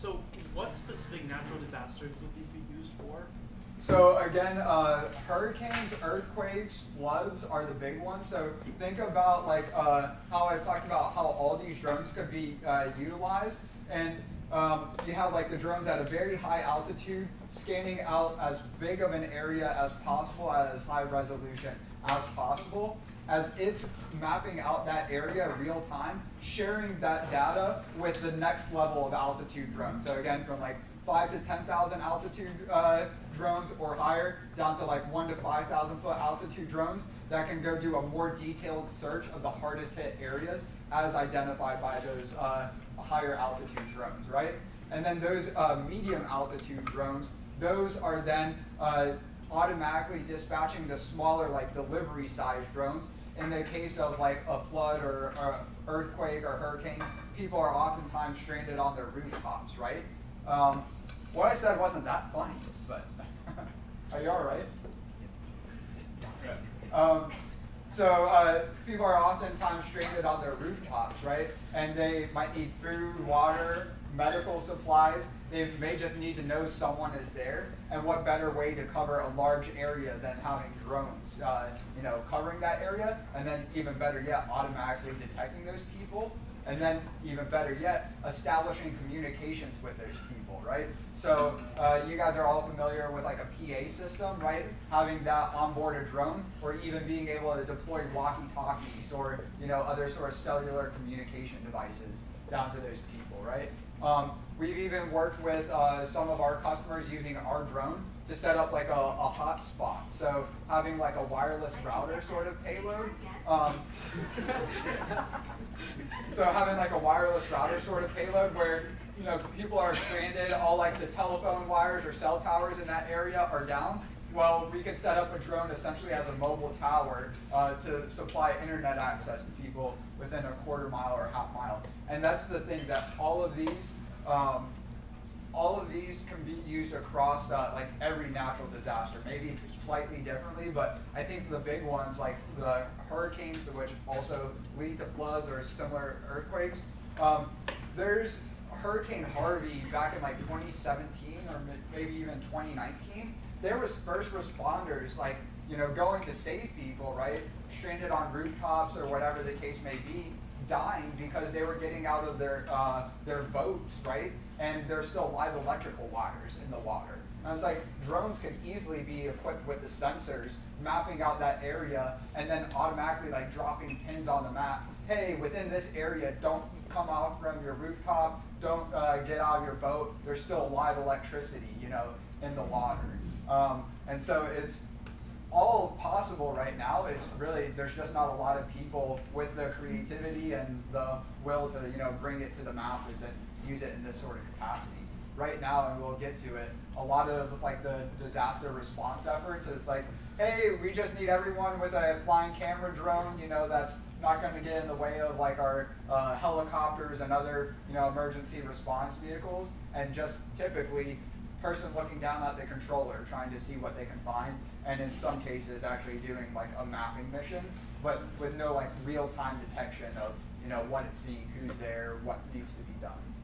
So what specific natural disasters would these be used for? So again, hurricanes, earthquakes, floods are the big ones. So think about like how I talked about how all these drones could be utilized, and you have like the drones at a very high altitude, scanning out as big of an area as possible at as high resolution as possible. As it's mapping out that area real time, sharing that data with the next level of altitude drones. So again, from like 5 to 10,000 altitude drones or higher, down to like 1 to 5,000 foot altitude drones that can go do a more detailed search of the hardest hit areas as identified by those higher altitude drones, right? And then those medium altitude drones, those are then automatically dispatching the smaller like delivery size drones. In the case of like a flood or earthquake or hurricane, people are oftentimes stranded on their rooftops, right? What I said wasn't that funny, but are you all right? So people are oftentimes stranded on their rooftops, right? And they might need food, water, medical supplies. They may just need to know someone is there. And what better way to cover a large area than having drones, covering that area, and then even better yet, automatically detecting those people. And then even better yet, establishing communications with those people, right? So you guys are all familiar with like a PA system, right? Having that on board a drone, or even being able to deploy walkie-talkies or other sort of cellular communication devices down to those people, right? We've even worked with some of our customers using our drone to set up like a hotspot. So having like a wireless router sort of payload. So having like a wireless router sort of payload where people are stranded, all like the telephone wires or cell towers in that area are down. Well, we could set up a drone essentially as a mobile tower to supply internet access to people within a quarter mile or a half mile. And that's the thing, that all of these can be used across like every natural disaster, maybe slightly differently, but I think the big ones like the hurricanes, which also lead to floods or similar earthquakes. There's Hurricane Harvey back in like 2017 or maybe even 2019. There was first responders like going to save people, right, stranded on rooftops or whatever the case may be, dying because they were getting out of their boats, right? And there's still live electrical wires in the water. And it's like drones could easily be equipped with the sensors, mapping out that area, and then automatically like dropping pins on the map. Hey, within this area, don't come out from your rooftop, don't get out of your boat. There's still live electricity, in the water. And so it's all possible right now. Is really, there's just not a lot of people with the creativity and the will to bring it to the masses and use it in this sort of capacity. Right now, and we'll get to it, a lot of like the disaster response efforts is like, hey, we just need everyone with a flying camera drone, that's not going to get in the way of like our helicopters and other emergency response vehicles, and just typically person looking down at the controller trying to see what they can find, and in some cases actually doing like a mapping mission, but with no like real-time detection of what it's seeing, who's there, what needs to be done.